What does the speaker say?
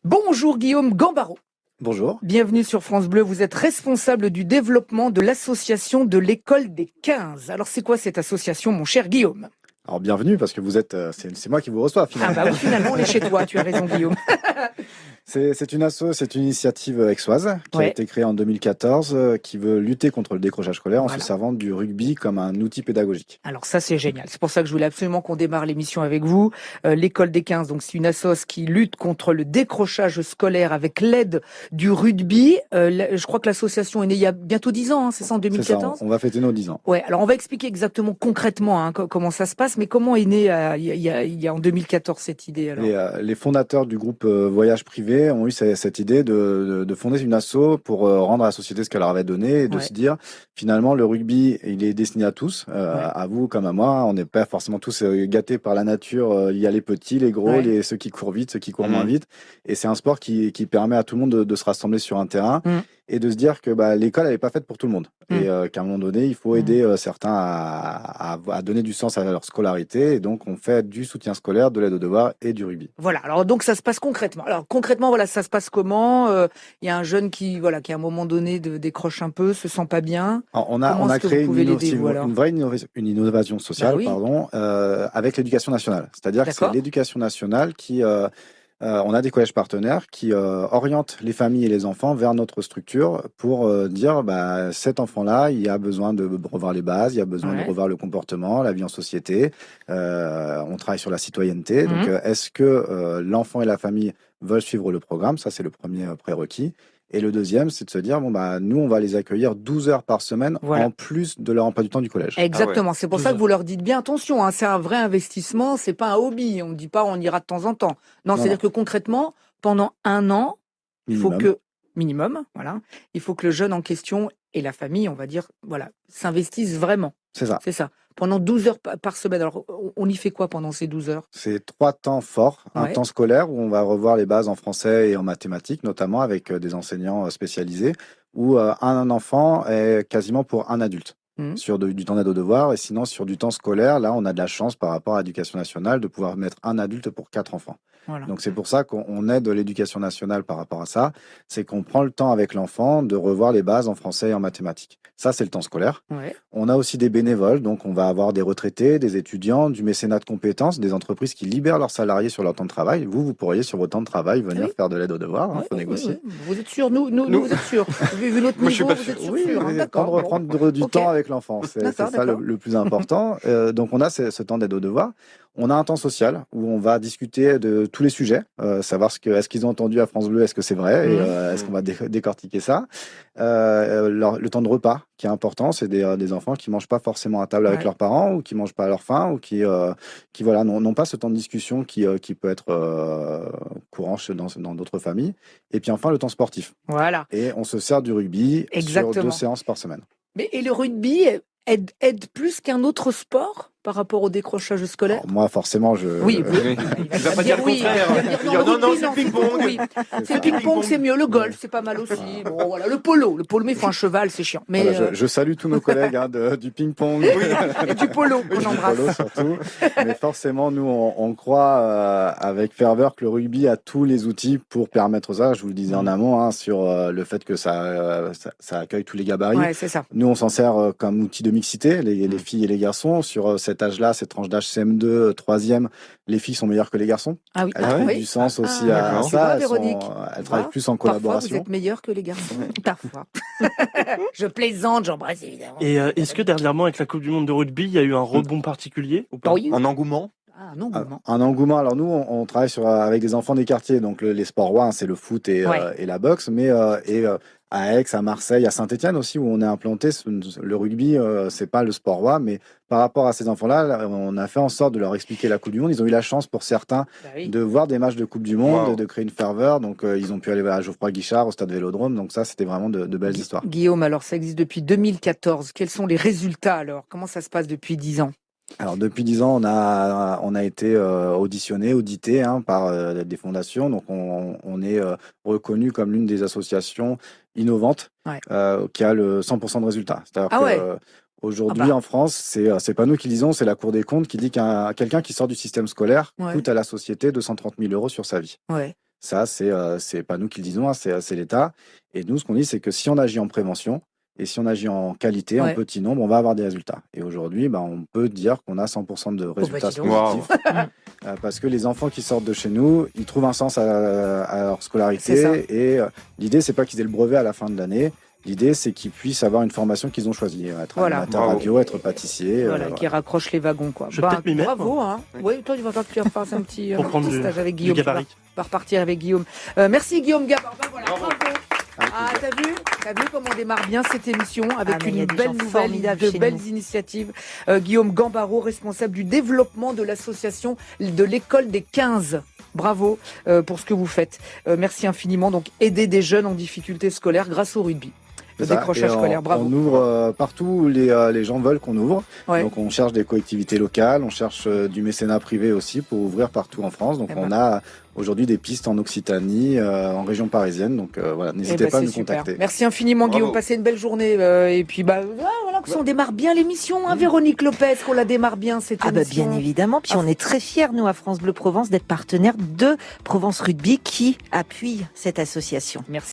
Bonjour Guillaume Gambaro. Bonjour. Bienvenue sur France Bleu. Vous êtes responsable du développement de l'association de l'école des 15. Alors c'est quoi cette association, mon cher Guillaume? Alors bienvenue parce que vous êtes, c'est moi qui vous reçois finalement. Ah bah oui, finalement on est chez toi, tu as raison Guillaume. C'est une asso, c'est une initiative aixoise qui a été créée en 2014 qui veut lutter contre le décrochage scolaire en se servant du rugby comme un outil pédagogique. Alors ça c'est génial, c'est pour ça que je voulais absolument qu'on démarre l'émission avec vous. L'école des 15, donc c'est une assoce qui lutte contre le décrochage scolaire avec l'aide du rugby. Je crois que l'association est née il y a bientôt 10 ans, hein, c'est ça, en 2014 ? C'est ça, on va fêter nos 10 ans. Ouais, alors on va expliquer exactement concrètement comment ça se passe, mais comment est née il y a en 2014 cette idée alors ? Les fondateurs du groupe Voyage Privé ont eu cette idée de fonder une asso pour rendre à la société ce qu'elle leur avait donné et de se dire finalement le rugby il est destiné à tous, à vous comme à moi, on n'est pas forcément tous gâtés par la nature, il y a les petits, les gros, ceux qui courent vite, ceux qui courent moins vite, et c'est un sport qui permet à tout le monde de se rassembler sur un terrain. Et de se dire que l'école elle est pas faite pour tout le monde et qu'à un moment donné il faut aider certains à donner du sens à leur scolarité, et donc on fait du soutien scolaire, de l'aide aux devoirs et du rugby. Voilà, alors donc ça se passe concrètement. Alors concrètement, voilà, ça se passe comment ? Il y a un jeune qui à un moment donné décroche un peu, se sent pas bien. Alors, on a créé une innovation sociale, avec l'éducation nationale. C'est-à-dire que c'est l'éducation nationale qui on a des collèges partenaires qui orientent les familles et les enfants vers notre structure pour dire cet enfant-là, il a besoin de revoir les bases, il a besoin de revoir le comportement, la vie en société. On travaille sur la citoyenneté. Donc, est-ce que l'enfant et la famille veulent suivre le programme ? Ça, c'est le premier prérequis. Et le deuxième, c'est de se dire, nous, on va les accueillir 12 heures par semaine en plus de leur emploi du temps du collège. Exactement. C'est pour ça que vous leur dites bien attention, hein, c'est un vrai investissement, c'est pas un hobby. On ne dit pas on ira de temps en temps. Non, c'est-à-dire que concrètement, pendant un an, il faut que, il faut que le jeune en question et la famille, on va dire, s'investissent vraiment. C'est ça. C'est ça. Pendant 12 heures par semaine. Alors, on y fait quoi pendant ces 12 heures ? C'est 3 temps forts. Un temps scolaire où on va revoir les bases en français et en mathématiques, notamment avec des enseignants spécialisés, où un enfant est quasiment pour un adulte. Sur du temps d'aide aux devoirs, et sinon sur du temps scolaire, là on a de la chance par rapport à l'éducation nationale de pouvoir mettre un adulte pour 4 enfants. Donc c'est pour ça qu'on aide l'éducation nationale par rapport à ça, c'est qu'on prend le temps avec l'enfant de revoir les bases en français et en mathématiques. Ça c'est le temps scolaire. On a aussi des bénévoles, donc on va avoir des retraités, des étudiants, du mécénat de compétences, des entreprises qui libèrent leurs salariés sur leur temps de travail. Vous pourriez sur votre temps de travail venir faire de l'aide aux devoirs, faut négocier. Vous êtes sûr, nous vous êtes sûr. Vu notre niveau, vous êtes sûr. D'accord. Reprendre du temps avec l'enfant, c'est ça le plus important. Donc on a ce temps d'aide aux devoirs. On a un temps social où on va discuter de tous les sujets, savoir est-ce qu'ils ont entendu à France Bleu, est-ce que c'est vrai, et est-ce qu'on va décortiquer ça. Le temps de repas qui est important, c'est des enfants qui mangent pas forcément à table avec leurs parents, ou qui mangent pas à leur faim, ou qui n'ont pas ce temps de discussion qui peut être courant dans d'autres familles. Et puis enfin le temps sportif. Voilà. Et on se sert du rugby sur 2 séances par semaine. Et le rugby aide plus qu'un autre sport par rapport au décrochage scolaire ? Alors moi, forcément, il va pas dire le contraire. Non, c'est le ping-pong. Oui. C'est le ping-pong, c'est mieux. Le golf, c'est pas mal aussi. Bon, voilà. Le polo, mais il faut un cheval, c'est chiant. Mais je salue tous nos collègues du ping-pong. Et du polo, on embrasse. Du polo surtout. Mais forcément, nous, on croit avec ferveur que le rugby a tous les outils pour permettre ça. Je vous le disais en amont, sur le fait que ça accueille tous les gabarits. Ouais, c'est ça. Nous, on s'en sert comme outil de mixité, les filles et les garçons. Sur cet âge-là, cette tranche d'âge CM2, 3e, les filles sont meilleures que les garçons. Ah oui. Elles trouvent du sens aussi à ça. Elles travaillent plus en collaboration. Parfois, vous êtes meilleures que les garçons. Parfois. Je plaisante, j'embrasse évidemment. Et est-ce que dernièrement, avec la Coupe du Monde de rugby, il y a eu un rebond particulier ou pas ? Un engouement ? Un engouement. Alors nous, on travaille avec des enfants des quartiers. Donc les sports rois, c'est le foot et la boxe. Mais à Aix, à Marseille, à Saint-Étienne aussi, où on est implanté, le rugby, c'est pas le sport roi. Mais par rapport à ces enfants-là, on a fait en sorte de leur expliquer la Coupe du Monde. Ils ont eu la chance, pour certains, de voir des matchs de Coupe du Monde, de créer une ferveur. Donc ils ont pu aller à Geoffroy Guichard, au stade Vélodrome. Donc ça, c'était vraiment de belles histoires. Guillaume, alors ça existe depuis 2014. Quels sont les résultats alors ? Comment ça se passe depuis 10 ans ? Alors depuis 10 ans, on a été audité par des fondations. Donc on est reconnu comme l'une des associations innovantes qui a le 100% de résultats. C'est-à-dire aujourd'hui en France, c'est pas nous qui disons, c'est la Cour des comptes qui dit quelqu'un qui sort du système scolaire coûte à la société 230 000 € sur sa vie. Ça, c'est pas nous qui le disons, hein, c'est l'État. Et nous, ce qu'on dit, c'est que si on agit en prévention et si on agit en qualité, en petit nombre, on va avoir des résultats. Et aujourd'hui, on peut dire qu'on a 100% de résultats positifs. Parce que les enfants qui sortent de chez nous, ils trouvent un sens à leur scolarité. Et l'idée, c'est pas qu'ils aient le brevet à la fin de l'année. L'idée, c'est qu'ils puissent avoir une formation qu'ils ont choisie. Être animateur radio, être pâtissier. Qui raccrochent les wagons, quoi. Je vais peut-être m'y mettre. Bravo, hein. Oui, toi, tu vas faire un petit stage avec Guillaume. Du gabarit. Va repartir avec Guillaume. Merci Guillaume Gabard. Voilà, bravo. T'as vu comment on démarre bien cette émission avec une belle nouvelle, de belles initiatives. Guillaume Gambaro, responsable du développement de l'association de l'école des 15. Bravo pour ce que vous faites. Merci infiniment. Donc, aider des jeunes en difficulté scolaire grâce au rugby. Le décrochage scolaire, bravo. On ouvre partout où les gens veulent qu'on ouvre. Donc on cherche des collectivités locales, on cherche du mécénat privé aussi pour ouvrir partout en France. Donc on a aujourd'hui des pistes en Occitanie, en région parisienne. Donc voilà, n'hésitez pas à nous contacter. Merci infiniment Guillaume, passez une belle journée. Et puis voilà, on démarre bien l'émission, hein, Véronique Lopez, qu'on la démarre bien cette émission. Bien évidemment, puis on est très fiers, nous, à France Bleu Provence, d'être partenaire de Provence Rugby qui appuie cette association. Merci.